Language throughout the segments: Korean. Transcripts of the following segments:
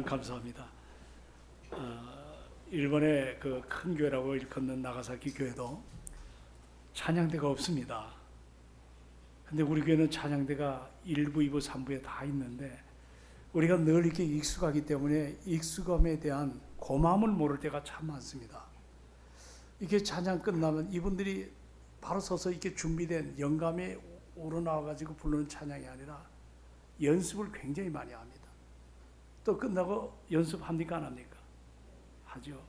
감사합니다. 일본의 그 큰 교회라고 일컫는 나가사키 교회도 찬양대가 없습니다. 근데 우리 교회는 찬양대가 1부, 2부, 3부에 다 있는데 우리가 늘 이렇게 익숙하기 때문에 익숙함에 대한 고마움을 모를 때가 참 많습니다. 이게 찬양 끝나면 이분들이 바로 서서 이렇게 준비된 영감에 우러나와가지고 부르는 찬양이 아니라 연습을 굉장히 많이 합니다. 또 끝나고 연습합니까? 안 합니까? 하죠.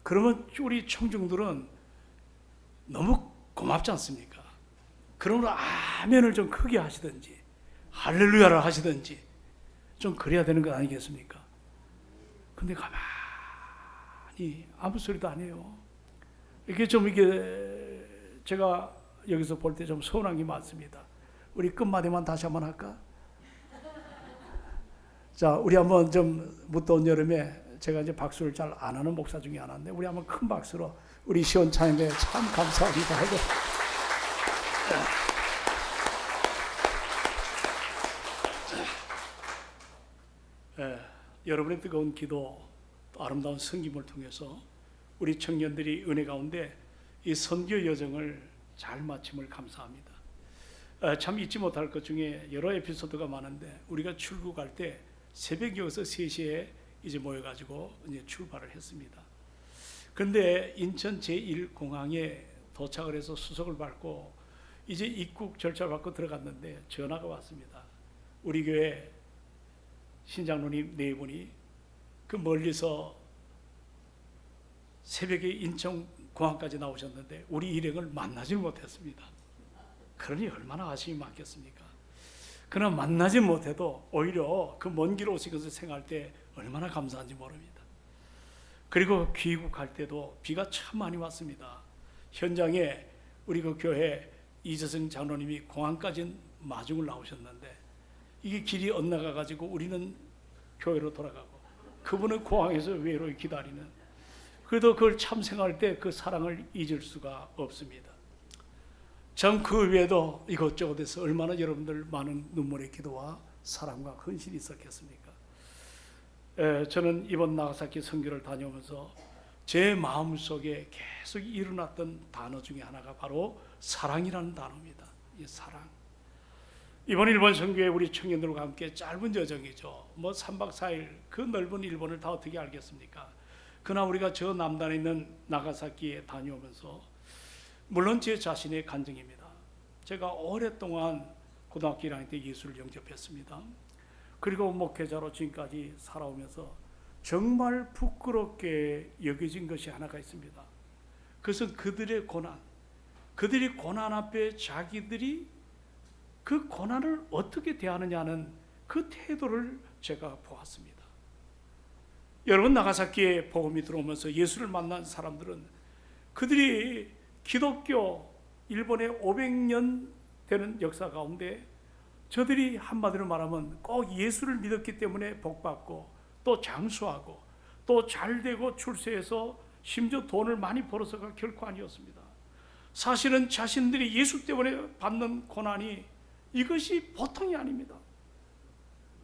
그러면 우리 청중들은 너무 고맙지 않습니까? 그러므로 아멘을 좀 크게 하시든지 할렐루야를 하시든지 좀 그래야 되는 것 아니겠습니까? 근데 가만히 아무 소리도 안 해요. 이게 좀 이게 제가 여기서 볼 때 좀 서운한 게 많습니다. 우리 끝마디만 다시 한번 할까? 자, 우리 한번 좀 무더운 여름에 제가 이제 박수를 잘 안 하는 목사 중에 하나인데 우리 한번 큰 박수로 우리 시원차임에 참 감사합니다 하고 여러분의 뜨거운 기도 또 아름다운 섬김을 통해서 우리 청년들이 은혜 가운데 이 선교 여정을 잘 마침을 감사합니다. 참 잊지 못할 것 중에 여러 에피소드가 많은데 우리가 출국할 때 새벽 여기서 3시에 이제 모여가지고 이제 출발을 했습니다. 그런데 인천 제1공항에 도착을 해서 수속을 받고 이제 입국 절차를 받고 들어갔는데 전화가 왔습니다. 우리 교회 신장로님 4분이 그 멀리서 새벽에 인천공항까지 나오셨는데 우리 일행을 만나지 못했습니다. 그러니 얼마나 아쉬움이 많겠습니까? 그러나 만나지 못해도 오히려 그 먼 길 오신 것을 생각할 때 얼마나 감사한지 모릅니다. 그리고 귀국할 때도 비가 참 많이 왔습니다. 현장에 우리 그 교회 이재성 장로님이 공항까지 마중을 나오셨는데 이게 길이 엇나가 가지고 우리는 교회로 돌아가고 그분은 공항에서 외로이 기다리는, 그래도 그걸 참 생각할 때 그 사랑을 잊을 수가 없습니다. 참 그 외에도 이것저것에서 얼마나 여러분들 많은 눈물의 기도와 사랑과 헌신이 있었겠습니까? 저는 이번 나가사키 선교를 다녀오면서 제 마음속에 계속 일어났던 단어 중에 하나가 바로 사랑이라는 단어입니다. 이 사랑. 이번 일본 선교에 우리 청년들과 함께 짧은 여정이죠. 뭐 3박 4일 그 넓은 일본을 다 어떻게 알겠습니까? 그러나 우리가 저 남단에 있는 나가사키에 다녀오면서 물론 제 자신의 간증입니다. 제가 오랫동안 고등학교 1학년 때 예수를 영접했습니다. 그리고 목회자로 지금까지 살아오면서 정말 부끄럽게 여겨진 것이 하나가 있습니다. 그것은 그들의 고난, 그들이 고난 앞에 자기들이 그 고난을 어떻게 대하느냐는 그 태도를 제가 보았습니다. 여러분, 나가사키에 복음이 들어오면서 예수를 만난 사람들은 그들이 기독교 일본의 500년 되는 역사 가운데 저들이 한마디로 말하면 꼭 예수를 믿었기 때문에 복받고 또 장수하고 또 잘되고 출세해서 심지어 돈을 많이 벌어서가 결코 아니었습니다. 사실은 자신들이 예수 때문에 받는 고난이 이것이 보통이 아닙니다.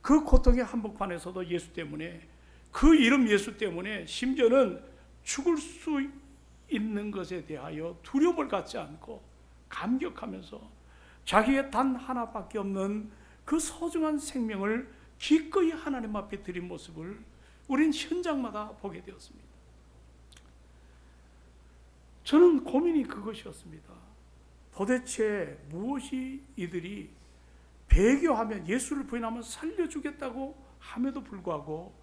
그 고통의 한복판에서도 예수 때문에, 그 이름 예수 때문에 심지어는 죽을 수 있는 것에 대하여 두려움을 갖지 않고 감격하면서 자기의 단 하나밖에 없는 그 소중한 생명을 기꺼이 하나님 앞에 드린 모습을 우린 현장마다 보게 되었습니다. 저는 고민이 그것이었습니다. 도대체 무엇이 이들이 배교하면 예수를 부인하면 살려주겠다고 함에도 불구하고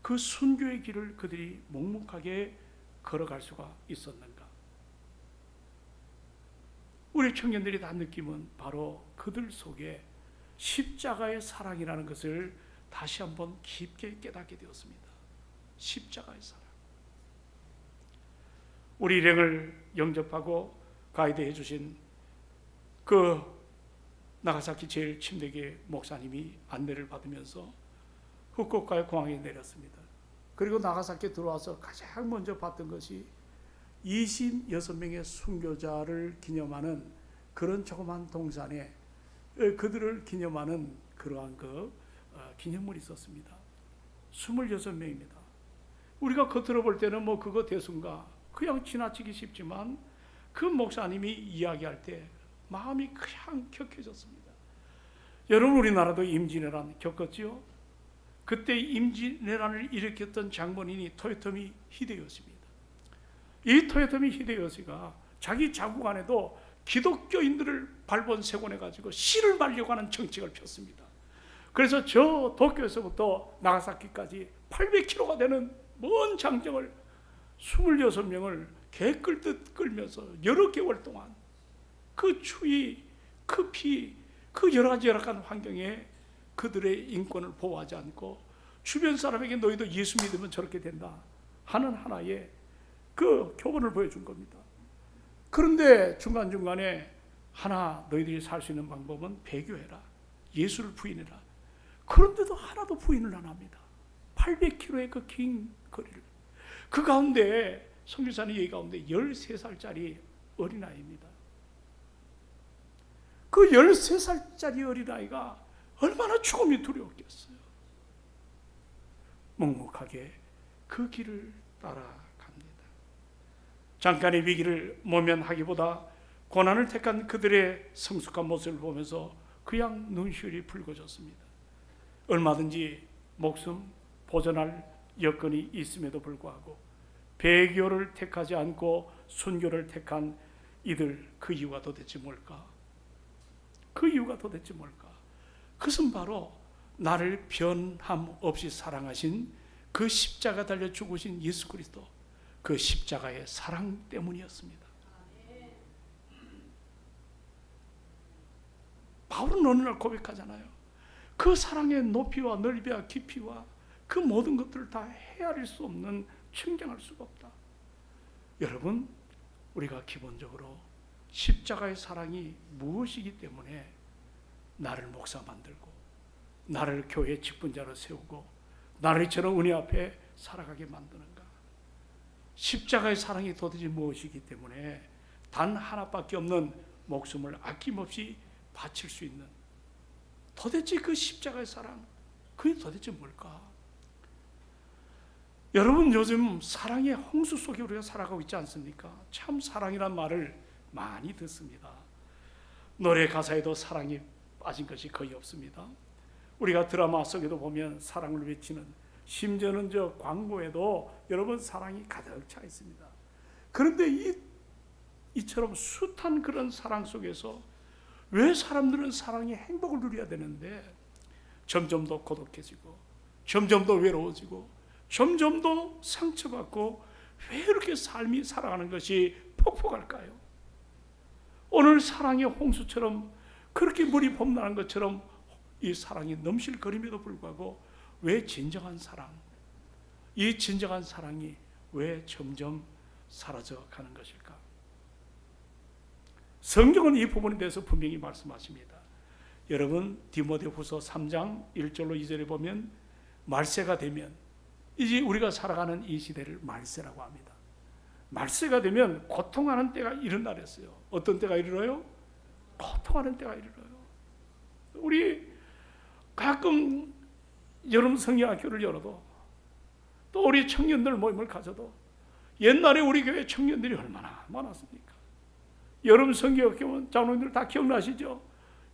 그 순교의 길을 그들이 묵묵하게 걸어갈 수가 있었는가? 우리 청년들이 다 느끼면 바로 그들 속에 십자가의 사랑이라는 것을 다시 한번 깊게 깨닫게 되었습니다. 십자가의 사랑. 우리 일행을 영접하고 가이드해 주신 그 나가사키 제일 침대계 목사님이 안내를 받으면서 후쿠오카 공항에 내렸습니다. 그리고 나가사키에 들어와서 가장 먼저 봤던 것이 26명의 순교자를 기념하는 그런 조그만 동산에 그들을 기념하는 그러한 기념물이 있었습니다. 26명입니다. 우리가 겉으로 볼 때는 뭐 그거 대수인가 그냥 지나치기 쉽지만 그 목사님이 이야기할 때 마음이 그냥 격해졌습니다. 여러분, 우리나라도 임진왜란 겪었지요? 그때 임진왜란을 일으켰던 장본인이 토요토미 히데요시입니다. 이 토요토미 히데요시가 자기 자국 안에도 기독교인들을 발본색원해 가지고 씨를 말려고 하는 정책을 폈습니다. 그래서 저 도쿄에서부터 나가사키까지 800km가 되는 먼 장정을 26명을 개 끌듯 끌면서 여러 개월 동안 그 추위, 그 피, 그 여러 가지 열악한 환경에 그들의 인권을 보호하지 않고 주변 사람에게 너희도 예수 믿으면 저렇게 된다 하는 하나의 그 교훈을 보여준 겁니다. 그런데 중간중간에 하나 너희들이 살 수 있는 방법은 배교해라, 예수를 부인해라. 그런데도 하나도 부인을 안 합니다. 800km의 그 긴 거리를. 그 가운데 선교사님 얘기 가운데 13살짜리 어린아이입니다. 그 13살짜리 어린아이가 얼마나 죽음이 두려웠겠어요. 묵묵하게 그 길을 따라갑니다. 잠깐의 위기를 모면하기보다 고난을 택한 그들의 성숙한 모습을 보면서 그냥 눈시울이 붉어졌습니다. 얼마든지 목숨 보존할 여건이 있음에도 불구하고 배교를 택하지 않고 순교를 택한 이들, 그 이유가 도대체 뭘까? 그 이유가 도대체 뭘까? 그것은 바로 나를 변함 없이 사랑하신 그 십자가 달려 죽으신 예수 그리스도, 그 십자가의 사랑 때문이었습니다. 바울은 어느 날 고백하잖아요. 그 사랑의 높이와 넓이와 깊이와 그 모든 것들을 다 헤아릴 수 없는, 측량할 수가 없다. 여러분, 우리가 기본적으로 십자가의 사랑이 무엇이기 때문에 나를 목사 만들고 나를 교회 직분자로 세우고 나를 이처럼 은혜 앞에 살아가게 만드는가? 십자가의 사랑이 도대체 무엇이기 때문에 단 하나밖에 없는 목숨을 아낌없이 바칠 수 있는, 도대체 그 십자가의 사랑, 그게 도대체 뭘까? 여러분, 요즘 사랑의 홍수 속에 우리가 살아가고 있지 않습니까? 참 사랑이란 말을 많이 듣습니다. 노래 가사에도 사랑이 빠진 것이 거의 없습니다. 우리가 드라마 속에도 보면 사랑을 외치는, 심지어는 저 광고에도 여러분 사랑이 가득 차 있습니다. 그런데 이처럼 숱한 그런 사랑 속에서 왜 사람들은 사랑의 행복을 누려야 되는데 점점 더 고독해지고 점점 더 외로워지고 점점 더 상처받고 왜 이렇게 삶이 살아가는 것이 폭폭할까요? 오늘 사랑의 홍수처럼 그렇게 물이 범람한 것처럼 이 사랑이 넘실거림에도 불구하고 왜 진정한 사랑, 이 진정한 사랑이 왜 점점 사라져가는 것일까? 성경은 이 부분에 대해서 분명히 말씀하십니다. 여러분, 디모데후서 3장 1절로 2절에 보면 말세가 되면, 이제 우리가 살아가는 이 시대를 말세라고 합니다. 말세가 되면 고통하는 때가 이른다 그랬어요. 어떤 때가 이르러요? 고통하는 때가 이르러요. 우리 가끔 여름 성경학교를 열어도, 또 우리 청년들 모임을 가져도 옛날에 우리 교회 청년들이 얼마나 많았습니까? 여름 성경학교 장로님들 다 기억나시죠?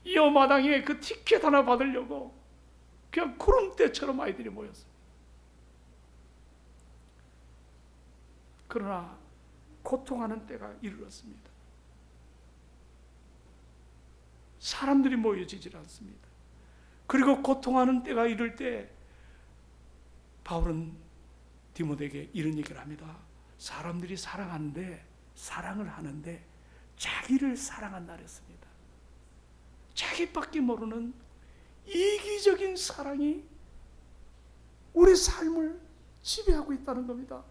이 마당에 그 티켓 하나 받으려고 그냥 구름대처럼 아이들이 모였습니다. 그러나 고통하는 때가 이르렀습니다. 사람들이 모여지질 않습니다. 그리고 고통하는 때가 이를 때 바울은 디모데에게 이런 얘기를 합니다. 사람들이 사랑하는데, 사랑을 하는데 자기를 사랑한다 그랬습니다. 자기밖에 모르는 이기적인 사랑이 우리 삶을 지배하고 있다는 겁니다.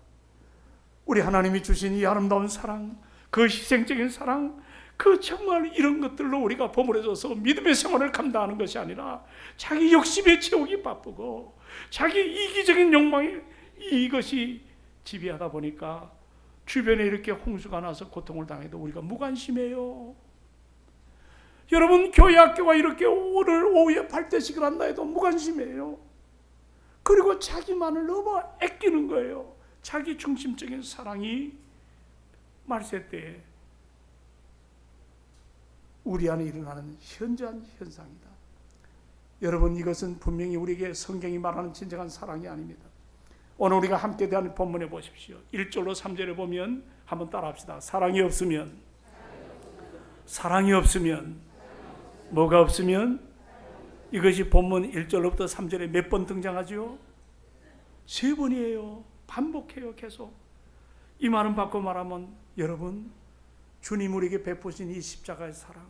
우리 하나님이 주신 이 아름다운 사랑, 그 희생적인 사랑, 그 정말 이런 것들로 우리가 버무려져서 믿음의 생활을 감당하는 것이 아니라 자기 욕심에 채우기 바쁘고 자기 이기적인 욕망이 이것이 지배하다 보니까 주변에 이렇게 홍수가 나서 고통을 당해도 우리가 무관심해요. 여러분, 교회 학교가 이렇게 오늘 오후에 발대식을 한다 해도 무관심해요. 그리고 자기만을 너무 아끼는 거예요. 자기 중심적인 사랑이 말세 때에 우리 안에 일어나는 현저한 현상이다. 여러분, 이것은 분명히 우리에게 성경이 말하는 진정한 사랑이 아닙니다. 오늘 우리가 함께 대한 본문에 보십시오. 1절로 3절에 보면 한번 따라합시다. 사랑이 없으면 뭐가 없으면? 이것이 본문 1절로부터 3절에 몇 번 등장하죠? 3번이에요. 반복해요. 계속. 이 말은 바꿔 말하면 여러분, 주님 우리에게 베푸신 이 십자가의 사랑,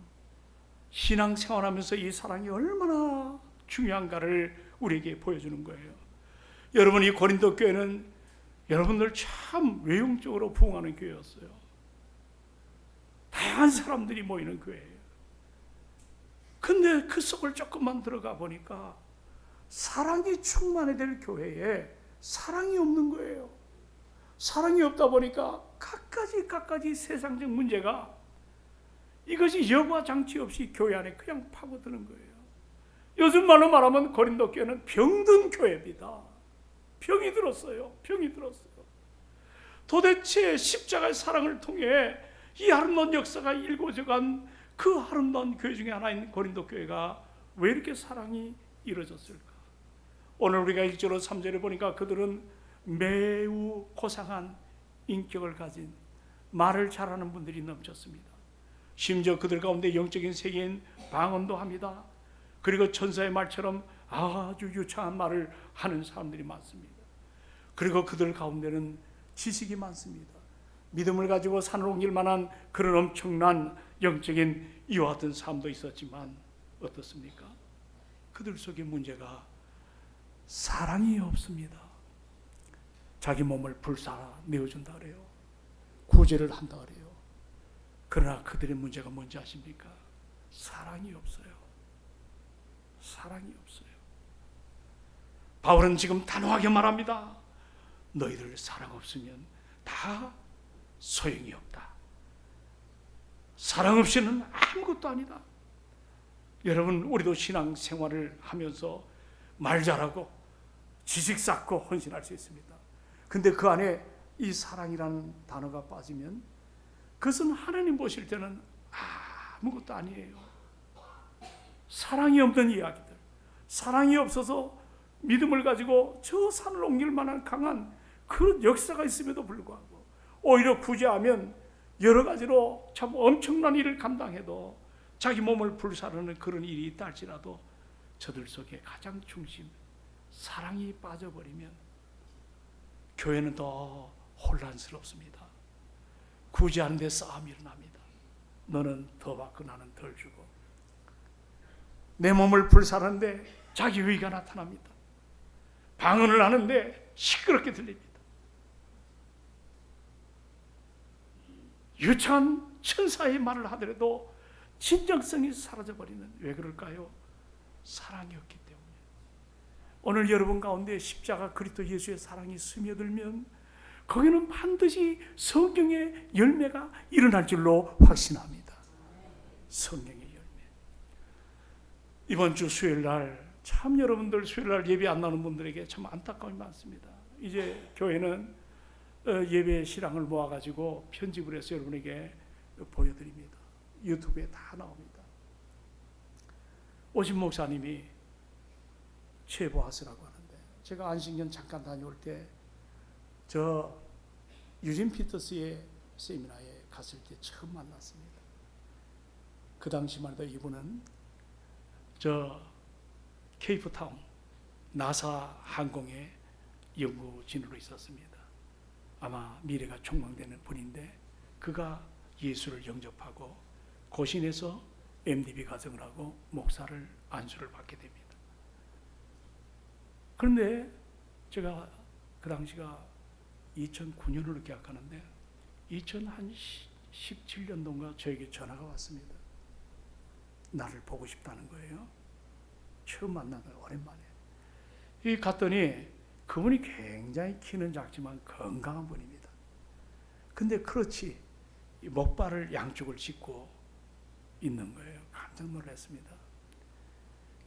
신앙생활하면서 이 사랑이 얼마나 중요한가를 우리에게 보여주는 거예요. 여러분, 이 고린도 교회는 여러분들 참 외형적으로 부흥하는 교회였어요. 다양한 사람들이 모이는 교회예요. 근데 그 속을 조금만 들어가 보니까 사랑이 충만해야 될 교회에 사랑이 없는 거예요. 사랑이 없다 보니까 갖가지 세상적 문제가 이것이 여과장치 없이 교회 안에 그냥 파고드는 거예요. 요즘 말로 말하면 고린도 교회는 병든 교회입니다. 병이 들었어요. 도대체 십자가의 사랑을 통해 이 아름다운 역사가 일궈져간 그 아름다운 교회 중에 하나인 고린도 교회가 왜 이렇게 사랑이 이루어졌을까? 오늘 우리가 1절로 3절에 보니까 그들은 매우 고상한 인격을 가진 말을 잘하는 분들이 넘쳤습니다. 심지어 그들 가운데 영적인 세계인 방언도 합니다. 그리고 천사의 말처럼 아주 유창한 말을 하는 사람들이 많습니다. 그리고 그들 가운데는 지식이 많습니다. 믿음을 가지고 산을 옮길 만한 그런 엄청난 영적인 이와 같은 삶도 있었지만 어떻습니까? 그들 속의 문제가 사랑이 없습니다. 자기 몸을 불사라 내어준다 그래요. 구제를 한다 그래요. 그러나 그들의 문제가 뭔지 아십니까? 사랑이 없어요. 바울은 지금 단호하게 말합니다. 너희들 사랑 없으면 다 소용이 없다. 사랑 없이는 아무것도 아니다. 여러분, 우리도 신앙생활을 하면서 말 잘하고 지식 쌓고 헌신할 수 있습니다. 근데 그 안에 이 사랑이라는 단어가 빠지면 그것은 하나님 보실 때는 아무것도 아니에요. 사랑이 없는 이야기들, 사랑이 없어서 믿음을 가지고 저 산을 옮길 만한 강한 그런 역사가 있음에도 불구하고 오히려 구제하면 여러 가지로 참 엄청난 일을 감당해도 자기 몸을 불사르는 그런 일이 있다 할지라도 저들 속에 가장 중심, 사랑이 빠져버리면 교회는 더 혼란스럽습니다. 구제하는 데 싸움이 일어납니다. 너는 더 받고 나는 덜 주고, 내 몸을 불사르는데 자기 의가 나타납니다. 방언을 하는데 시끄럽게 들립니다. 유창한 천사의 말을 하더라도 진정성이 사라져버리는, 왜 그럴까요? 사랑이 없기 때문에. 오늘 여러분 가운데 십자가 그리스도 예수의 사랑이 스며들면 거기는 반드시 성경의 열매가 일어날 줄로 확신합니다. 성경의 열매. 이번 주 수요일날 참 여러분들 수요일날 예배 안 나오는 분들에게 참 안타까움이 많습니다. 이제 교회는 예배 실황을 모아가지고 편집을 해서 여러분에게 보여드립니다. 유튜브에 다 나옵니다. 오신 목사님이 최보하스라고 하는데, 제가 안식년 잠깐 다녀올 때 저 유진 피터스의 세미나에 갔을 때 처음 만났습니다. 그 당시만 해도 이분은 저 케이프타운 나사 항공의 연구진으로 있었습니다. 아마 미래가 촉망되는 분인데 그가 예수를 영접하고 고신에서 MDB 과정을 하고 목사를 안수를 받게 됩니다. 그런데 제가 그 당시가 2009년으로 기억하는데 2017년도인가 저에게 전화가 왔습니다. 나를 보고 싶다는 거예요. 처음 만난 거예요. 오랜만에. 이 갔더니 그분이 굉장히 키는 작지만 건강한 분입니다. 근데 그렇지 목발을 양쪽을 짚고 있는 거예요. 깜짝 놀랐습니다.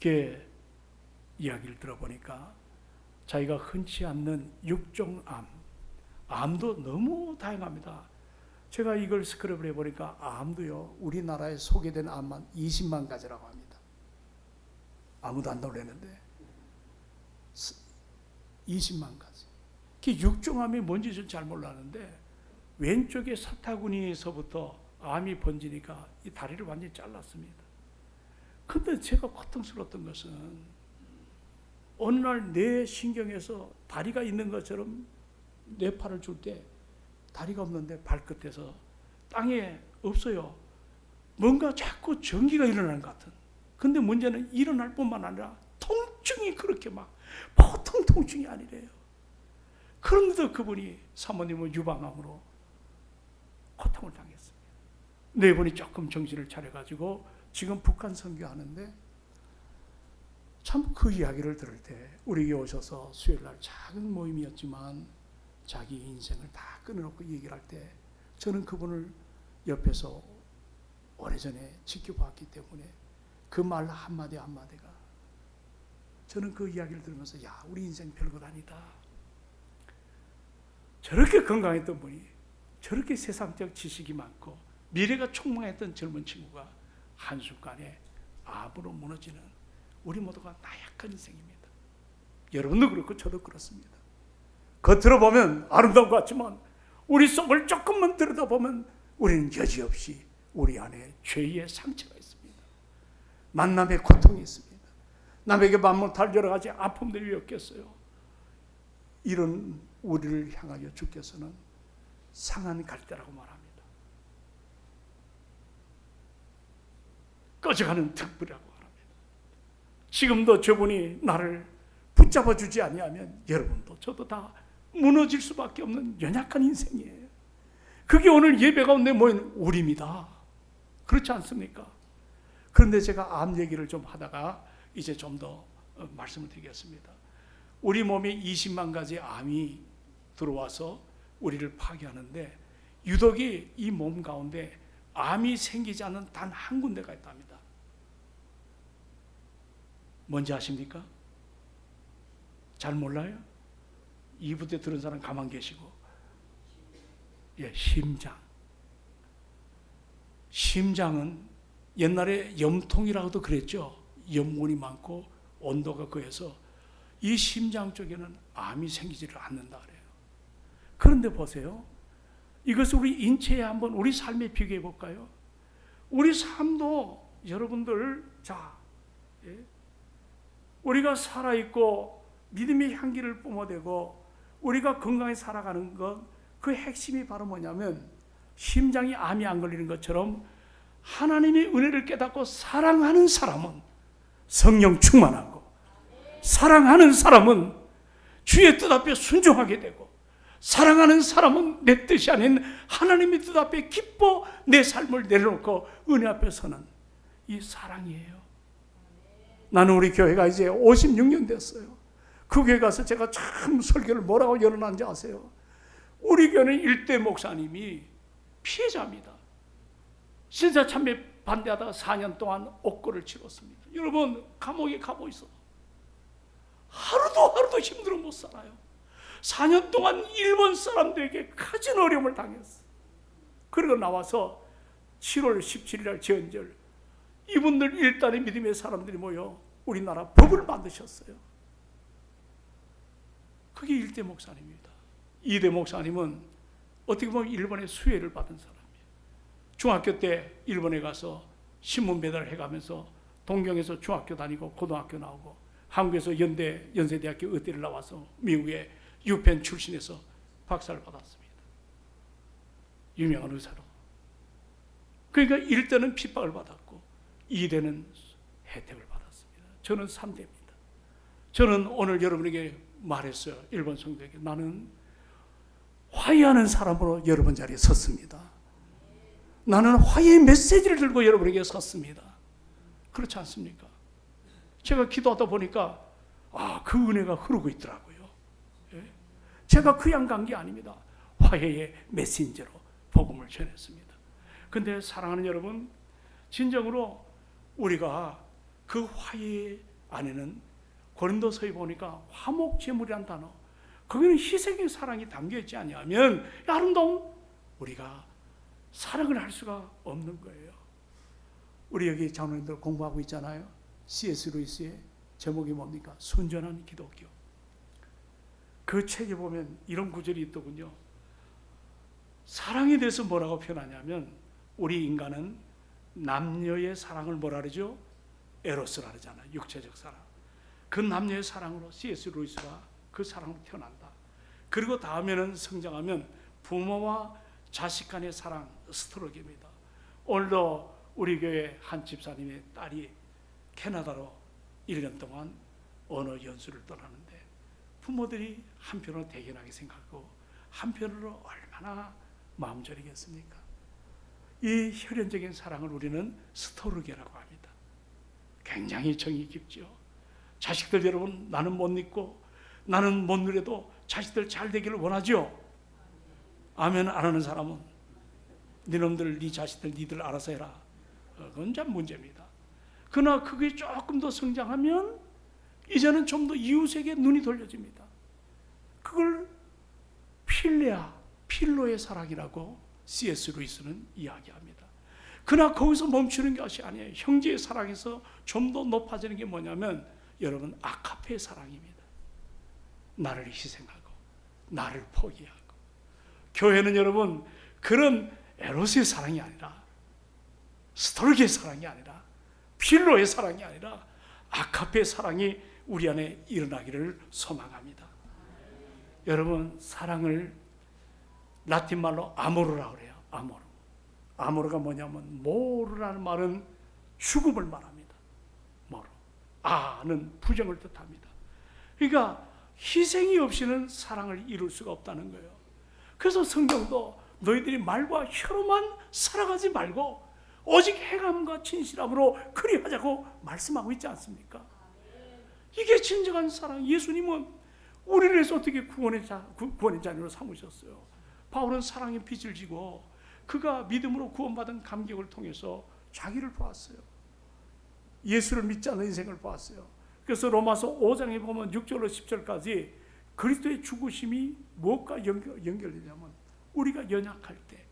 그 이야기를 들어보니까 자기가 흔치 않는 육종암, 암도 너무 다양합니다. 제가 이걸 스크랩을 해보니까 암도요, 우리나라에 소개된 암만 20만 가지라고 합니다. 아무도 안 놀라는데 20만 가지. 그 육종암이 뭔지 좀 잘 몰랐는데 왼쪽에 사타구니에서부터 암이 번지니까 이 다리를 완전히 잘랐습니다. 근데 제가 고통스러웠던 것은 어느 날 내 신경에서 다리가 있는 것처럼 내 팔을 줄 때 다리가 없는데 발끝에서 땅에 없어요. 뭔가 자꾸 전기가 일어나는 것 같은. 근데 문제는 일어날 뿐만 아니라 통증이 그렇게 막 보통 통증이 아니래요. 그런데도 그분이 사모님은 유방암으로 고통을 당했습니다. 네 분이 조금 정신을 차려가지고 지금 북한 선교하는데 참 그 이야기를 들을 때 우리 오셔서 수요일날 작은 모임이었지만 자기 인생을 다 끊어놓고 얘기를 할 때 저는 그분을 옆에서 오래전에 지켜봤기 때문에 그 말 한마디 한마디가 저는 그 이야기를 들으면서 야, 우리 인생 별것 아니다. 저렇게 건강했던 분이 저렇게 세상적 지식이 많고 미래가 촉망했던 젊은 친구가 한순간에 암으로 무너지는 우리 모두가 나약한 인생입니다. 여러분도 그렇고 저도 그렇습니다. 겉으로 보면 아름다운 것 같지만 우리 속을 조금만 들여다보면 우리는 여지없이 우리 안에 죄의 상처가 있습니다. 만남의 고통이 있습니다. 남에게 말 못할 여러 가지 아픔들이 엮였어요. 이런 우리를 향하여 주께서는 상한 갈대라고 말합니다. 꺼져가는 등불이라고 말합니다. 지금도 저분이 나를 붙잡아 주지 아니하면 여러분도 저도 다 무너질 수밖에 없는 연약한 인생이에요. 그게 오늘 예배 가운데 모인 우리입니다. 그렇지 않습니까? 그런데 제가 암 얘기를 좀 하다가 이제 좀 더 말씀을 드리겠습니다. 우리 몸에 20만 가지 암이 들어와서 우리를 파괴하는데 유독이 이 몸 가운데 암이 생기지 않는 단 한 군데가 있답니다. 뭔지 아십니까? 잘 몰라요? 2부 때 들은 사람 가만 계시고. 예, 심장. 심장은 옛날에 염통이라고도 그랬죠. 염분이 많고 온도가 그해서 이 심장 쪽에는 암이 생기지를 않는다 그래요. 그런데 보세요. 이것을 우리 인체에 한번 우리 삶에 비교해 볼까요? 우리 삶도 여러분들 우리가 살아있고 믿음의 향기를 뿜어대고 우리가 건강히 살아가는 것 그 핵심이 바로 뭐냐면 심장이 암이 안 걸리는 것처럼 하나님의 은혜를 깨닫고 사랑하는 사람은 성령 충만하고 사랑하는 사람은 주의 뜻 앞에 순종하게 되고 사랑하는 사람은 내 뜻이 아닌 하나님의 뜻 앞에 기뻐 내 삶을 내려놓고 은혜 앞에 서는 이 사랑이에요. 나는 우리 교회가 이제 56년 됐어요. 그 교회 가서 제가 참 설교를 뭐라고 열어놨는지 아세요? 우리 교회는 일대 목사님이 피해자입니다. 신사 참배 반대하다가 4년 동안 옥고를 치렀습니다. 여러분 감옥에 가고 있어. 하루도 힘들어 못 살아요. 4년 동안 일본 사람들에게 가진 어려움을 당했어. 그리고 나와서 7월 17일 날 제헌절 이분들 일단의 믿음의 사람들이 모여 우리나라 법을 만드셨어요. 그게 1대 목사님입니다. 2대 목사님은 어떻게 보면 일본의 수혜를 받은 사람이에요. 중학교 때 일본에 가서 신문 배달을 해가면서 동경에서 중학교 다니고 고등학교 나오고 한국에서 연세대학교 의대를 나와서 미국의 유펜 출신에서 박사를 받았습니다. 유명한 의사로. 그러니까 1대는 핍박을 받았고 2대는 혜택을 받았습니다. 저는 3대입니다. 저는 오늘 여러분에게 말했어요. 일본 성도에게 나는 화해하는 사람으로 여러분 자리에 섰습니다. 나는 화해의 메시지를 들고 여러분에게 섰습니다. 그렇지 않습니까? 제가 기도하다 보니까 그 은혜가 흐르고 있더라고요. 예? 제가 그냥 간 게 아닙니다. 화해의 메신저로 복음을 전했습니다. 그런데 사랑하는 여러분, 진정으로 우리가 그 화해 안에는 고린도서에 보니까 화목제물이란 단어, 거기는 희생의 사랑이 담겨있지 아니하면 아름다운 우리가 사랑을 할 수가 없는 거예요. 우리 여기 장로님들 공부하고 있잖아요. C.S. 루이스의 제목이 뭡니까? 순전한 기독교. 그 책에 보면 이런 구절이 있더군요. 사랑에 대해서 뭐라고 표현하냐면 우리 인간은 남녀의 사랑을 뭐라 그러죠? 에로스라 그러잖아요. 육체적 사랑. 그 남녀의 사랑으로 C.S. 루이스가 그 사랑으로 태어난다. 그리고 다음에는 성장하면 부모와 자식 간의 사랑, 스트로게입니다. 오늘도 우리 교회 한 집사님의 딸이 캐나다로 1년 동안 언어 연수를 떠나는데 부모들이 한편으로 대견하게 생각하고 한편으로 얼마나 마음 저리겠습니까? 이 혈연적인 사랑을 우리는 스토르게라고 합니다. 굉장히 정이 깊죠. 자식들 여러분, 나는 못 잊고 나는 못 누려도 자식들 잘 되기를 원하죠. 아멘 안 하는 사람은 니놈들 네 자식들 니들 알아서 해라. 그건 참 문제입니다. 그러나 그게 조금 더 성장하면 이제는 좀 더 이웃에게 눈이 돌려집니다. 그걸 필로의 사랑이라고 C.S. 루이스는 이야기합니다. 그러나 거기서 멈추는 것이 아니에요. 형제의 사랑에서 좀 더 높아지는 게 뭐냐면 여러분 아카페의 사랑입니다. 나를 희생하고 나를 포기하고. 교회는 여러분 그런 에로스의 사랑이 아니라 스토르게의 사랑이 아니라 필로의 사랑이 아니라 아카페의 사랑이 우리 안에 일어나기를 소망합니다. 여러분 사랑을 라틴 말로 아모르라고 그래요. 아모르. 아모르가 뭐냐면 모르라는 말은 죽음을 말합니다. 모르. 아는 부정을 뜻합니다. 그러니까 희생이 없이는 사랑을 이룰 수가 없다는 거예요. 그래서 성경도 너희들이 말과 혀로만 살아가지 말고 오직 행함과 진실함으로 그리하자고 말씀하고 있지 않습니까? 이게 진정한 사랑. 예수님은 우리를 위해서 어떻게 구원의 자녀로 삼으셨어요. 바울은 사랑의 빚을 지고 그가 믿음으로 구원받은 감격을 통해서 자기를 보았어요. 예수를 믿지 않는 인생을 보았어요. 그래서 로마서 5장에 보면 6절로 10절까지 그리스도의 죽으심이 무엇과 연결되냐면 우리가 연약할 때,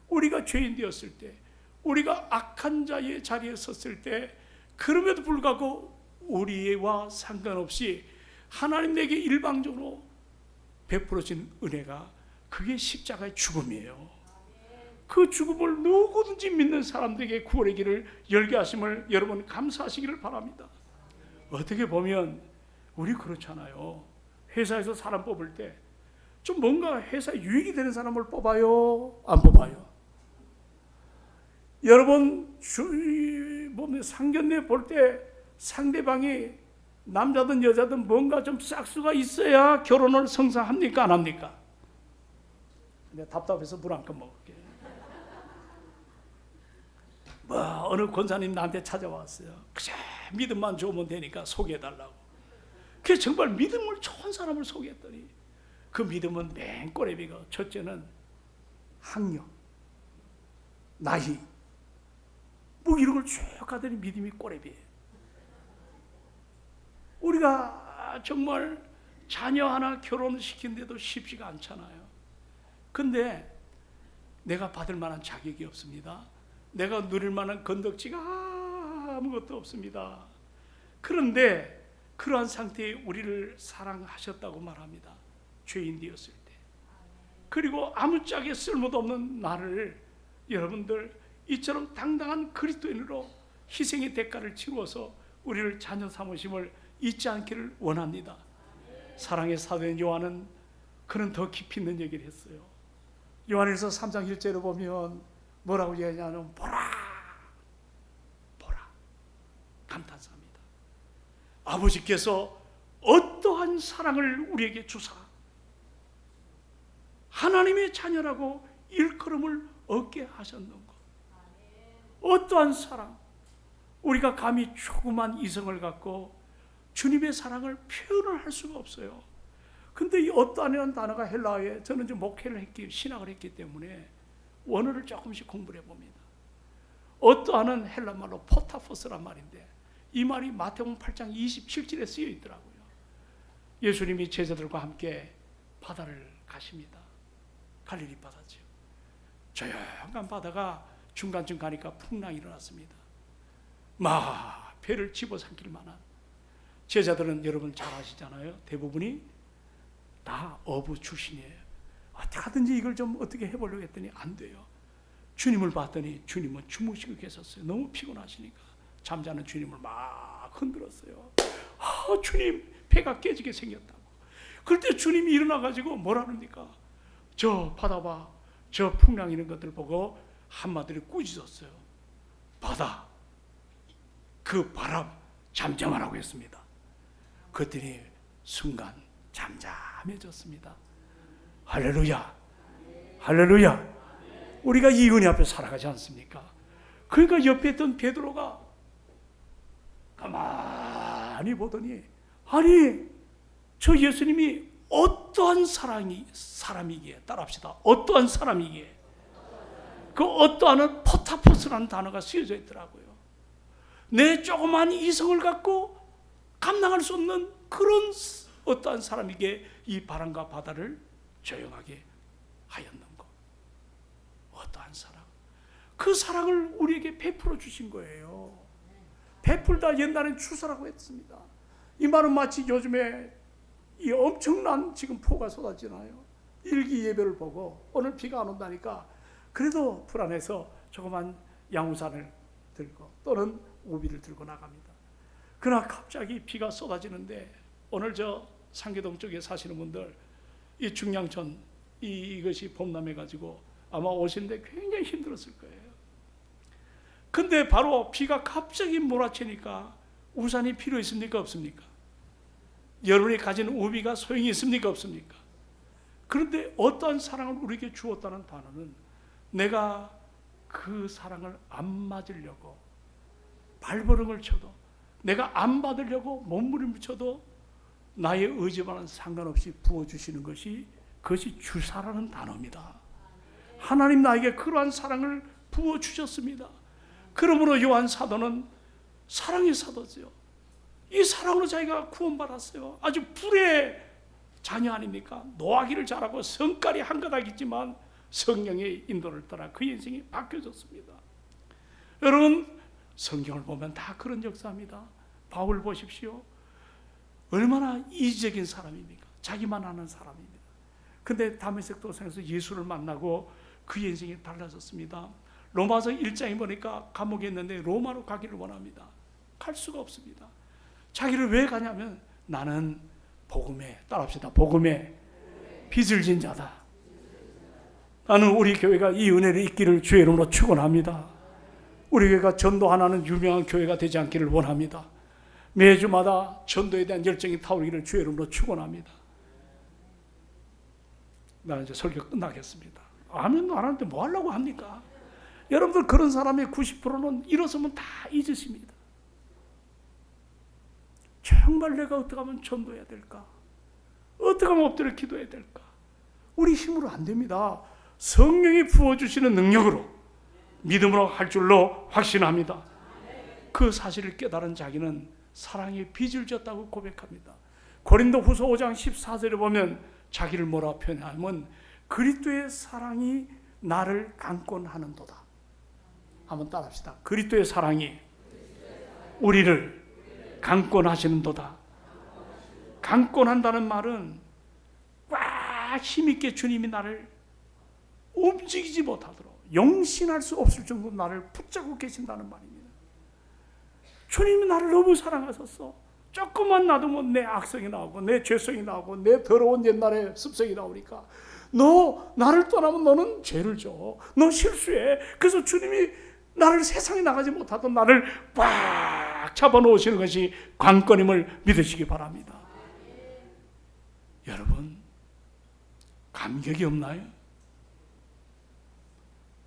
우리가 죄인 되었을 때, 우리가 악한 자의 자리에 섰을 때, 그럼에도 불구하고 우리와 상관없이 하나님 내게 일방적으로 베풀어진 은혜가 그게 십자가의 죽음이에요. 그 죽음을 누구든지 믿는 사람들에게 구원의 길을 열게 하심을 여러분 감사하시기를 바랍니다. 어떻게 보면 우리 그렇잖아요. 회사에서 사람 뽑을 때 좀 뭔가 회사에 유익이 되는 사람을 뽑아요? 안 뽑아요? 여러분 보면 상견례 볼 때 상대방이 남자든 여자든 뭔가 좀 싹수가 있어야 결혼을 성사합니까? 안 합니까? 내가 답답해서 물 한 컵 먹을게. 어느 권사님 나한테 찾아왔어요. 그저 믿음만 좋으면 되니까 소개해달라고. 그래서 정말 믿음을 좋은 사람을 소개했더니 그 믿음은 맨 꼬레비가 첫째는 학력, 나이 뭐 이런 걸 쭉 하더니 믿음이 꼬레비예요. 우리가 정말 자녀 하나 결혼시키는데도 쉽지가 않잖아요. 근데 내가 받을 만한 자격이 없습니다. 내가 누릴 만한 건덕지가 아무것도 없습니다. 그런데 그러한 상태에 우리를 사랑하셨다고 말합니다. 죄인 되었을 때. 그리고 아무짝에 쓸모도 없는 나를 여러분들 이처럼 당당한 그리스도인으로 희생의 대가를 치루어서 우리를 자녀 삼으심을 잊지 않기를 원합니다. 사랑의 사도인 요한은 그는 더 깊이 있는 얘기를 했어요. 요한일서 3장 1절에 보면 뭐라고 얘기하냐면 보라 감탄사합니다. 아버지께서 어떠한 사랑을 우리에게 주사 하나님의 자녀라고 일컬음을 얻게 하셨는가. 어떠한 사랑. 우리가 감히 조그만 이성을 갖고 주님의 사랑을 표현을 할 수가 없어요. 근데 이 어떠한이라는 단어가 헬라어에 저는 좀 목회를 신학을 했기 때문에 원어를 조금씩 공부를 해봅니다. 어떠한은 헬라말로 포타포스란 말인데 이 말이 마태복음 8장 27절에 쓰여 있더라고요. 예수님이 제자들과 함께 바다를 가십니다. 갈릴리 바다죠. 조용한 바다가 중간쯤 가니까 풍랑이 일어났습니다. 막 배를 집어삼킬 만한. 제자들은 여러분 잘 아시잖아요. 대부분이 다 어부 출신이에요. 어떻게든지 이걸 좀 어떻게 해보려고 했더니 안 돼요. 주님을 봤더니 주님은 주무시고 계셨어요. 너무 피곤하시니까 잠자는 주님을 막 흔들었어요. 주님, 배가 깨지게 생겼다고. 그럴 때 주님이 일어나가지고 뭐라 합니까? 저 바다 봐, 저 풍랑 이런 것들 보고 한마디로 꾸짖었어요. 바다, 그 바람 잠잠하라고 했습니다. 그랬더니 순간 잠잠해졌습니다. 할렐루야, 할렐루야. 우리가 이 은혜 앞에 살아가지 않습니까? 그러니까 옆에 있던 베드로가 가만히 보더니, 아니 저 예수님이 어떠한 사람이기에, 따라합시다. 어떠한 사람이기에. 그 어떠한은 포타포스라는 단어가 쓰여져 있더라고요. 내 조그만 이성을 갖고 감당할 수 없는 그런 어떠한 사람이기에 이 바람과 바다를 조용하게 하였는고. 어떠한 사랑. 그 사랑을 우리에게 베풀어 주신 거예요. 베풀다 옛날엔 주사라고 했습니다. 이 말은 마치 요즘에 이 엄청난 지금 폭우가 쏟아지나요? 일기 예배를 보고 오늘 비가 안 온다니까 그래도 불안해서 조그만 양우산을 들고 또는 우비를 들고 나갑니다. 그러나 갑자기 비가 쏟아지는데 오늘 저 상계동 쪽에 사시는 분들 이 중량천 이것이 범람해 가지고 아마 오시는데 굉장히 힘들었을 거예요. 근데 바로 비가 갑자기 몰아치니까 우산이 필요 있습니까? 없습니까? 여러분이 가진 우비가 소용이 있습니까? 없습니까? 그런데 어떠한 사랑을 우리에게 주었다는 단어는 내가 그 사랑을 안 맞으려고 발버둥을 쳐도 내가 안 받으려고 몸부림을 쳐도 나의 의지와는 상관없이 부어주시는 것이 그것이 주사라는 단어입니다. 하나님 나에게 그러한 사랑을 부어주셨습니다. 그러므로 요한 사도는 사랑의 사도죠. 이 사랑으로 자기가 구원받았어요. 아주 불의 자녀 아닙니까? 노하기를 잘하고 성깔이 한가닥이지만 성령의 인도를 따라 그 인생이 바뀌어졌습니다. 여러분 성경을 보면 다 그런 역사입니다. 바울 보십시오. 얼마나 이지적인 사람입니까? 자기만 아는 사람입니다. 근데 다메섹 도상에서 예수를 만나고 그 인생이 달라졌습니다. 로마서 1장에 보니까 감옥에 있는데 로마로 가기를 원합니다. 갈 수가 없습니다. 자기를 왜 가냐면 나는 복음에, 따라합시다. 복음에 빚을 진 자다. 나는 우리 교회가 이 은혜를 잊기를 주의 이름으로 축원합니다. 우리 교회가 전도 하나는 유명한 교회가 되지 않기를 원합니다. 매주마다 전도에 대한 열정이 타오르기를 주의 이름으로 축원합니다. 나는 이제 설교 끝나겠습니다. 아멘도 안 하는데 뭐 하려고 합니까? 여러분들 그런 사람의 90%는 일어서면 다 잊으십니다. 정말 내가 어떻게 하면 전도해야 될까? 어떻게 하면 엎드려 기도해야 될까? 우리 힘으로 안 됩니다. 성령이 부어주시는 능력으로 믿음으로 할 줄로 확신합니다. 그 사실을 깨달은 자기는 사랑의 빚을 졌다고 고백합니다. 고린도후서 5장 14절에 보면 자기를 뭐라 표현하면 그리스도의 사랑이 나를 강권하는도다. 한번 따라합시다. 그리스도의 사랑이 우리를 강권하시는도다. 강권한다는 말은 꽉 힘있게 주님이 나를 움직이지 못하도록 용신할 수 없을 정도로 나를 붙잡고 계신다는 말입니다. 주님이 나를 너무 사랑하셨어. 조금만 놔두면 내 악성이 나오고 내 죄성이 나오고 내 더러운 옛날의 습성이 나오니까 너 나를 떠나면 너는 죄를 져. 너 실수해. 그래서 주님이 나를 세상에 나가지 못하던 나를 꽉 잡아놓으시는 것이 관건임을 믿으시기 바랍니다. 여러분 감격이 없나요?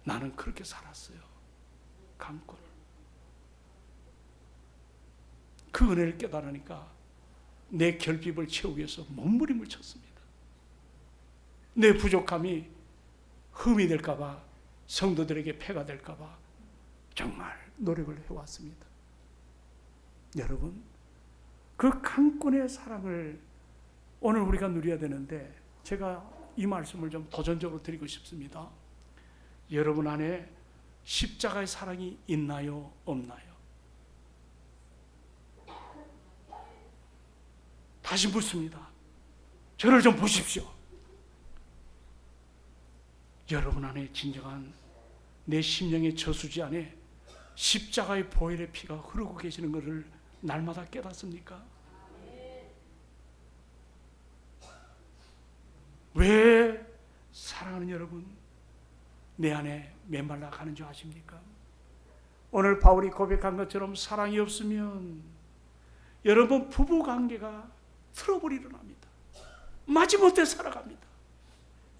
나는 그렇게 살았어요. 강권을. 그 은혜를 깨달으니까 내 결핍을 채우기 위해서 몸부림을 쳤습니다. 내 부족함이 흠이 될까 봐, 성도들에게 폐가 될까 봐 정말 노력을 해왔습니다. 여러분, 그 강권의 사랑을 오늘 우리가 누려야 되는데, 제가 이 말씀을 좀 도전적으로 드리고 싶습니다. 여러분 안에 십자가의 사랑이 있나요? 없나요? 다시 묻습니다. 저를 좀 보십시오. 여러분 안에 진정한 내 심령의 저수지 안에 십자가의 보혈의 피가 흐르고 계시는 것을 날마다 깨닫습니까? 왜 사랑하는 여러분 내 안에 메말라 가는 줄 아십니까? 오늘 바울이 고백한 것처럼 사랑이 없으면 여러분 부부관계가 트러블이 일어납니다. 마지못해 살아갑니다.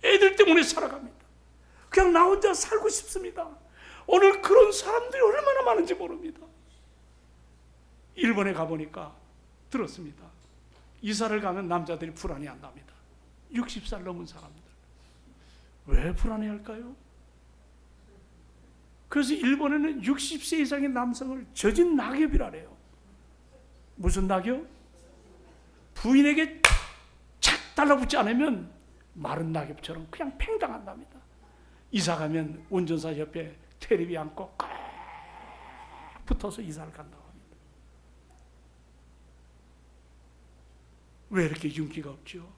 애들 때문에 살아갑니다. 그냥 나 혼자 살고 싶습니다. 오늘 그런 사람들이 얼마나 많은지 모릅니다. 일본에 가보니까 들었습니다. 이사를 가면 남자들이 불안해한답니다. 60살 넘은 사람들. 왜 불안해할까요? 그래서 일본에는 60세 이상의 남성을 젖은 낙엽이라래요. 무슨 낙엽? 부인에게 착 달라붙지 않으면 마른 낙엽처럼 그냥 팽당한답니다. 이사 가면 운전사 옆에 테레비 안고 꽉 붙어서 이사를 간다고 합니다. 왜 이렇게 윤기가 없죠?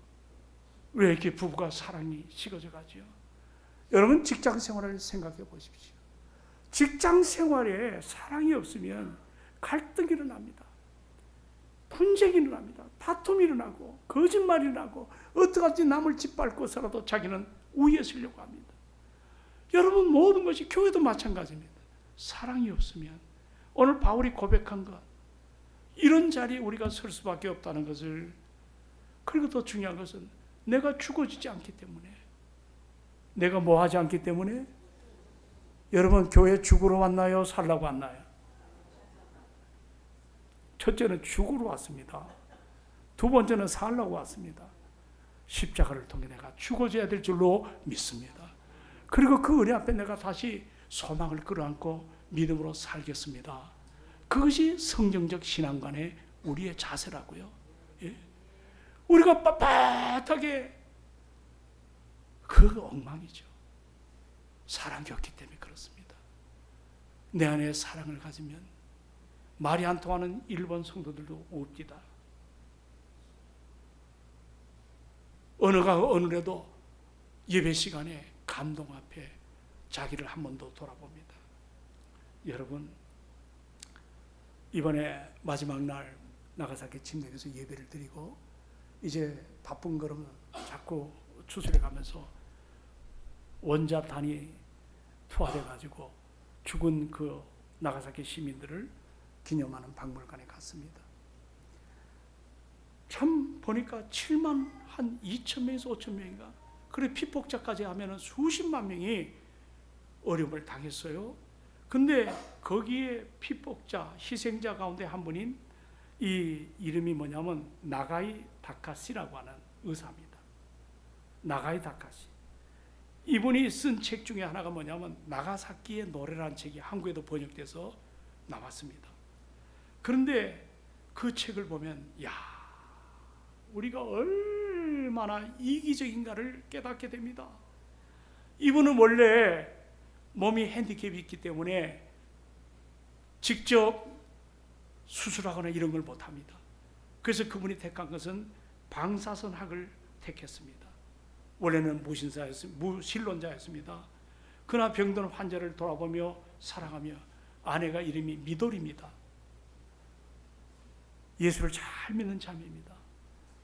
왜 이렇게 부부가 사랑이 식어져 가죠? 여러분 직장 생활을 생각해 보십시오. 직장 생활에 사랑이 없으면 갈등이 일어납니다. 분쟁이 일어납니다. 다툼이 일어나고 거짓말이 일어나고 어떡하지 남을 짓밟고서라도 자기는 우위에 서려고 합니다. 여러분 모든 것이 교회도 마찬가지입니다. 사랑이 없으면 오늘 바울이 고백한 것 이런 자리에 우리가 설 수밖에 없다는 것을, 그리고 더 중요한 것은 내가 죽어지지 않기 때문에, 내가 뭐 하지 않기 때문에, 여러분 교회 죽으러 왔나요? 살라고 왔나요? 첫째는 죽으러 왔습니다. 두 번째는 살라고 왔습니다. 십자가를 통해 내가 죽어져야 될 줄로 믿습니다. 그리고 그 은혜 앞에 내가 다시 소망을 끌어안고 믿음으로 살겠습니다. 그것이 성경적 신앙관의 우리의 자세라고요. 예? 우리가 빳빳하게, 그 엉망이죠. 사랑이 없기 때문에 그렇습니다. 내 안에 사랑을 가지면 말이 안 통하는 일본 성도들도 없디다. 어느가 어느래도 예배 시간에 감동 앞에 자기를 한 번 더 돌아봅니다. 여러분 이번에 마지막 날 나가사키 침례에서 예배를 드리고 이제 바쁜 걸음 자꾸 추스려 가면서 원자탄이 투하돼 가지고 죽은 그 나가사키 시민들을 기념하는 박물관에 갔습니다. 참 보니까 7만 한 2천 명에서 5천 명인가, 그래 피폭자까지 하면은 수십만 명이 어려움을 당했어요. 근데 거기에 피폭자, 희생자 가운데 한 분인, 이 이름이 뭐냐면 나가이 다카시라고 하는 의사입니다. 나가이 다카시. 이분이 쓴 책 중에 하나가 뭐냐면 나가사키의 노래라는 책이 한국에도 번역돼서 나왔습니다. 그런데 그 책을 보면 야, 우리가 얼마나 이기적인가를 깨닫게 됩니다. 이분은 원래 몸이 핸디캡이 있기 때문에 직접 수술하거나 이런 걸 못합니다. 그래서 그분이 택한 것은 방사선학을 택했습니다. 원래는 무신론자였습니다. 그러나 병든 환자를 돌아보며 사랑하며, 아내가 이름이 미도리입니다. 예수를 잘 믿는 자매입니다.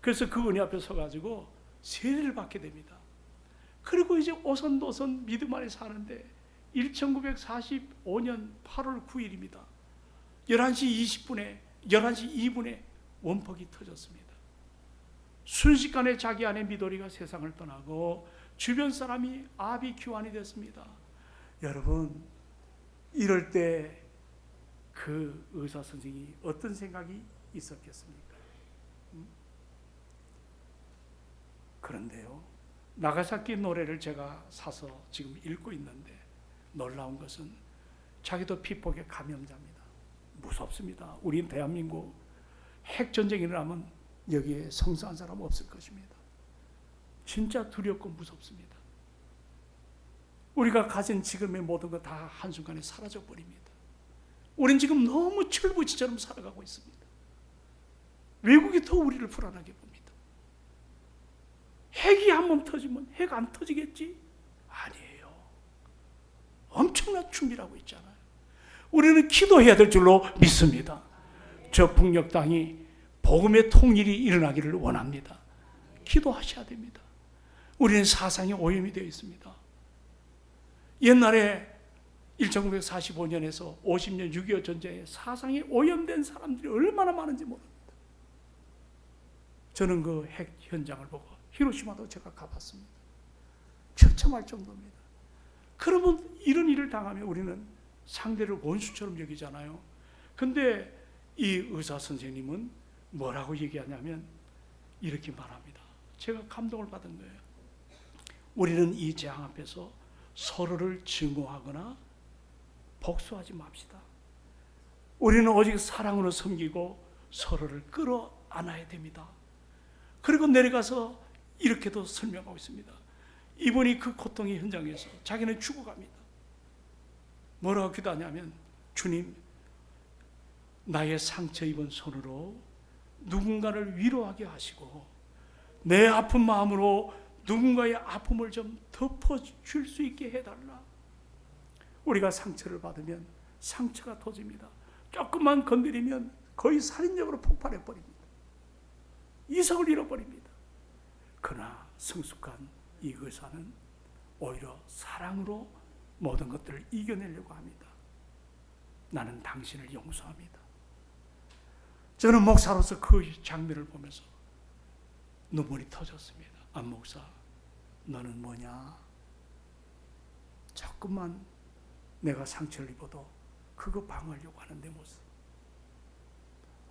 그래서 그 은혜 앞에 서가지고 세례를 받게 됩니다. 그리고 이제 오선도선 믿음 안에 사는데 1945년 8월 9일입니다. 11시 20분에 11시 2분에 원폭이 터졌습니다. 순식간에 자기 아내 미도리가 세상을 떠나고 주변 사람이 아비 규환이 됐습니다. 여러분 이럴 때 그 의사 선생님이 어떤 생각이 있었겠습니까? 그런데요, 나가사키 노래를 제가 사서 지금 읽고 있는데 놀라운 것은 자기도 피폭의 감염자입니다. 무섭습니다. 우린 대한민국 핵전쟁이 일어나면 여기에 성사한 사람 없을 것입니다. 진짜 두렵고 무섭습니다. 우리가 가진 지금의 모든 것 다 한순간에 사라져 버립니다. 우린 지금 너무 철부지처럼 살아가고 있습니다. 외국이 더 우리를 불안하게 봅니다. 핵이 한번 터지면 핵 안 터지겠지? 아니에요. 엄청난 준비라고 있잖아요. 우리는 기도해야 될 줄로 믿습니다. 저 북녘 땅이 복음의 통일이 일어나기를 원합니다. 기도하셔야 됩니다. 우리는 사상에 오염이 되어 있습니다. 옛날에 1945년에서 50년 6.25 전쟁에 사상이 오염된 사람들이 얼마나 많은지 모릅니다. 저는 그 핵 현장을 보고 히로시마도 제가 가봤습니다. 처참할 정도입니다. 그러면 이런 일을 당하면 우리는 상대를 원수처럼 여기잖아요. 근데 이 의사 선생님은 뭐라고 얘기하냐면 이렇게 말합니다. 제가 감동을 받은 거예요. 우리는 이 재앙 앞에서 서로를 증오하거나 복수하지 맙시다. 우리는 오직 사랑으로 섬기고 서로를 끌어안아야 됩니다. 그리고 내려가서 이렇게도 설명하고 있습니다. 이분이 그 고통의 현장에서 자기는 죽어갑니다. 뭐라고 기도하냐면 주님, 나의 상처 입은 손으로 누군가를 위로하게 하시고 내 아픈 마음으로 누군가의 아픔을 좀 덮어줄 수 있게 해달라. 우리가 상처를 받으면 상처가 터집니다. 조금만 건드리면 거의 살인적으로 폭발해버립니다. 이성을 잃어버립니다. 그러나 성숙한 이 의사는 오히려 사랑으로 모든 것들을 이겨내려고 합니다. 나는 당신을 용서합니다. 저는 목사로서 그 장면을 보면서 눈물이 터졌습니다. 안 목사, 너는 뭐냐? 조금만 내가 상처를 입어도 그거 방어하려고 하는 내 모습.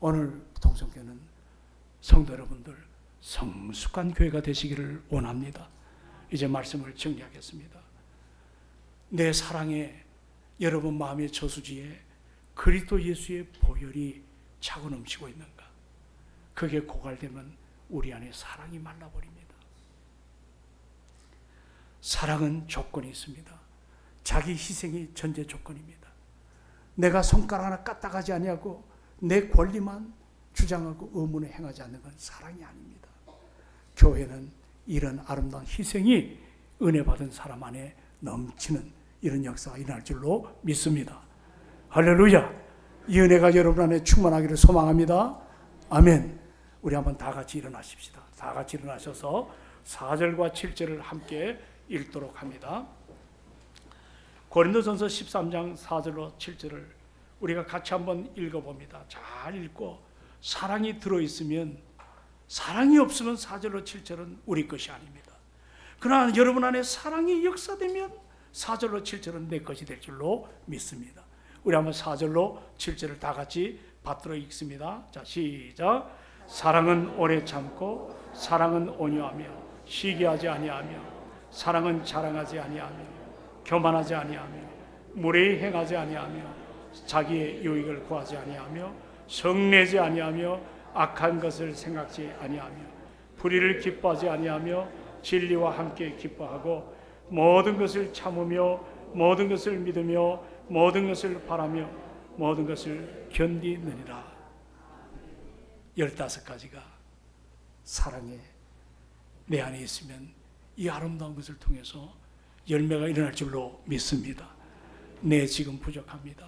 오늘 동성교는 성도 여러분들 성숙한 교회가 되시기를 원합니다. 이제 말씀을 정리하겠습니다. 내 사랑에 여러분 마음의 저수지에 그리스도 예수의 보혈이 차고 넘치고 있는가? 그게 고갈되면 우리 안에 사랑이 말라버립니다. 사랑은 조건이 있습니다. 자기 희생이 전제 조건입니다. 내가 손가락 하나 까딱하지 아니하고 내 권리만 주장하고 의문을 행하지 않는 건 사랑이 아닙니다. 교회는 이런 아름다운 희생이 은혜 받은 사람 안에 넘치는 이런 역사가 일어날 줄로 믿습니다. 할렐루야! 이 은혜가 여러분 안에 충만하기를 소망합니다. 아멘. 우리 한번 다 같이 일어나십시다. 다 같이 일어나셔서 4절과 7절을 함께 읽도록 합니다. 고린도전서 13장 4절로 7절을 우리가 같이 한번 읽어봅니다. 잘 읽고 사랑이 들어있으면, 사랑이 없으면 4절로 7절은 우리 것이 아닙니다. 그러나 여러분 안에 사랑이 역사되면 4절로 7절은 내 것이 될 줄로 믿습니다. 우리 한번 4절로 7절을 다 같이 받들어 읽습니다. 자, 시작. 사랑은 오래 참고 사랑은 온유하며 시기하지 아니하며 사랑은 자랑하지 아니하며 교만하지 아니하며 무례히 행하지 아니하며 자기의 유익을 구하지 아니하며 성내지 아니하며 악한 것을 생각지 아니하며 불의를 기뻐하지 아니하며 진리와 함께 기뻐하고 모든 것을 참으며 모든 것을 믿으며 모든 것을 바라며 모든 것을 견디느니라. 15가지가 사랑에 내 안에 있으면 이 아름다운 것을 통해서 열매가 일어날 줄로 믿습니다. 네, 지금 부족합니다.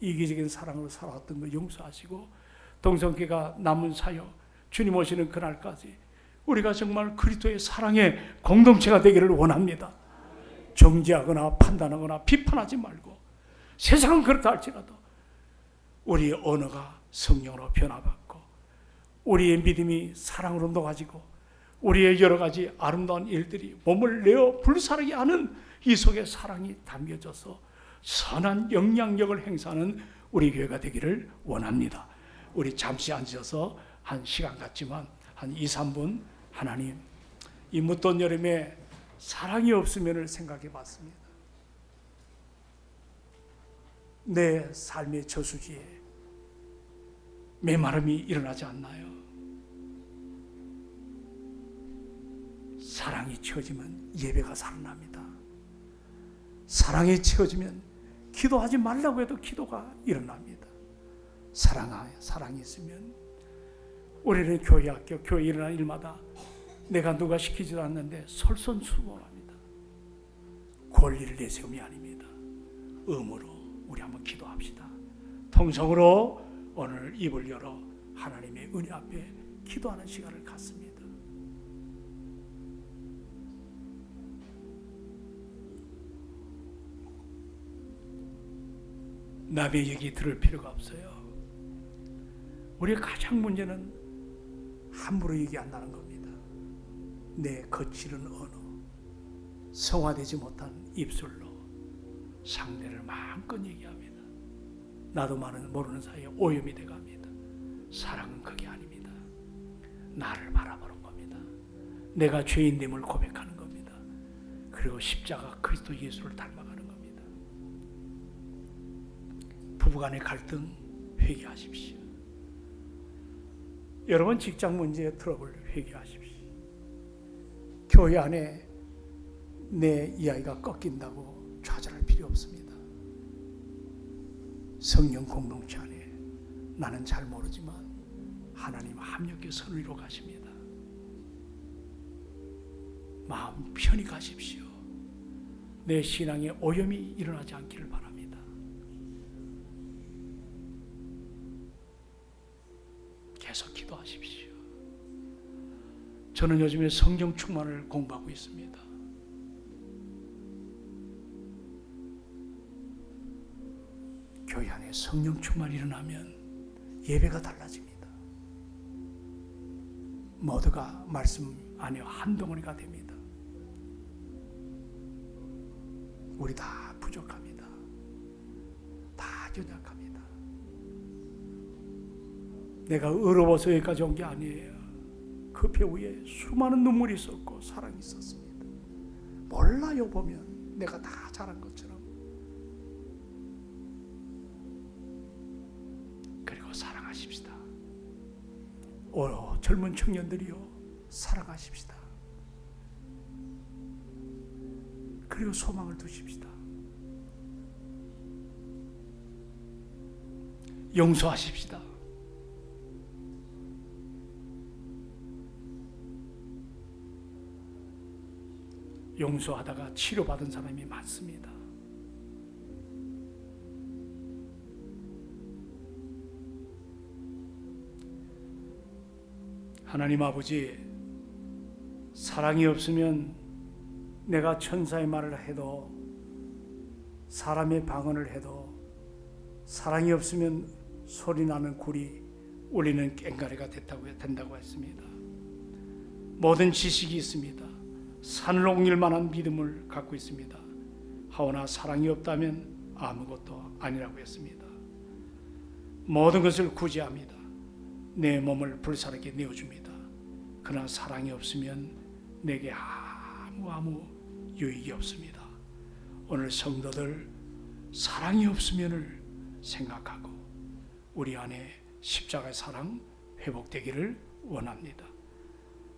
이기적인 사랑으로 살아왔던 거 용서하시고 동성교가 남은 사역 주님 오시는 그날까지 우리가 정말 그리스도의 사랑의 공동체가 되기를 원합니다. 정죄하거나 판단하거나 비판하지 말고, 세상은 그렇다 할지라도 우리의 언어가 성령으로 변화받고 우리의 믿음이 사랑으로 녹아지고 우리의 여러 가지 아름다운 일들이 몸을 내어 불사르게 하는 이 속에 사랑이 담겨져서 선한 영향력을 행사하는 우리 교회가 되기를 원합니다. 우리 잠시 앉아서 한 시간 같지만 한 2, 3분 하나님, 이 무더운 여름에 사랑이 없으면을 생각해 봤습니다. 내 삶의 저수지에 메마름이 일어나지 않나요? 사랑이 채워지면 예배가 살아납니다. 사랑이 채워지면 기도하지 말라고 해도 기도가 일어납니다. 사랑이 있으면 우리는 교회 학교, 교회 일어나는 일마다 내가 누가 시키지도 않는데 솔선수범합니다. 권리를 내세움이 아닙니다. 의무로 우리 한번 기도합시다. 통성으로 오늘 입을 열어 하나님의 은혜 앞에 기도하는 시간을 갖습니다. 남의 얘기 들을 필요가 없어요. 우리의 가장 문제는 함부로 얘기 안 나는 겁니다. 내 거칠은 언어, 성화되지 못한 입술로 상대를 마음껏 얘기합니다. 나도 모르는 사이에 오염이 돼갑니다. 사랑은 그게 아닙니다. 나를 바라보는 겁니다. 내가 죄인됨을 고백하는 겁니다. 그리고 십자가 그리스도 예수를 닮아가는 겁니다. 부부간의 갈등 회개하십시오. 여러분 직장 문제의 트러블 회개하십시오. 교회 안에 내 이야기가 꺾인다고 좌절할 필요 없습니다. 성령 공동체 안에 나는 잘 모르지만 하나님 합력의 선의로 가십니다. 마음 편히 가십시오. 내 신앙에 오염이 일어나지 않기를 바랍니다. 계속 기도하십시오. 저는 요즘에 성경 충만을 공부하고 있습니다. 교회 안에 성령 충만이 일어나면 예배가 달라집니다. 모두가 말씀 안에 한 덩어리가 됩니다. 우리 다 부족합니다. 다 연약합니다. 내가 의로워서 여기까지 온 게 아니에요. 그 배 위에 수많은 눈물이 있었고 사랑이 있었습니다. 몰라요 보면 내가 다 잘한 것처럼. 그리고 사랑하십시다. 젊은 청년들이요, 사랑하십시다. 그리고 소망을 두십시다. 용서하십시다. 용서하다가 치료받은 사람이 많습니다. 하나님 아버지, 사랑이 없으면 내가 천사의 말을 해도, 사람의 방언을 해도, 사랑이 없으면 소리나는 굴이 울리는 꽹과리가 된다고 했습니다. 모든 지식이 있습니다. 산을 옮길 만한 믿음을 갖고 있습니다. 하오나 사랑이 없다면 아무것도 아니라고 했습니다. 모든 것을 구제합니다. 내 몸을 불사르게 내어줍니다. 그러나 사랑이 없으면 내게 아무 유익이 없습니다. 오늘 성도들 사랑이 없으면을 생각하고 우리 안에 십자가의 사랑 회복되기를 원합니다.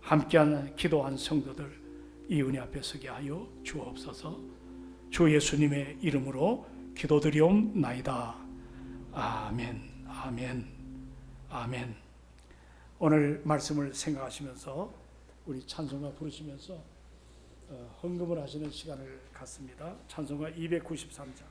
함께한 기도한 성도들 이 은혜 앞에 서게 하여 주옵소서. 주 예수님의 이름으로 기도드리옵나이다. 아멘, 아멘, 아멘. 오늘 말씀을 생각하시면서 우리 찬송가 부르시면서 헌금을 하시는 시간을 갖습니다. 찬송가 293장.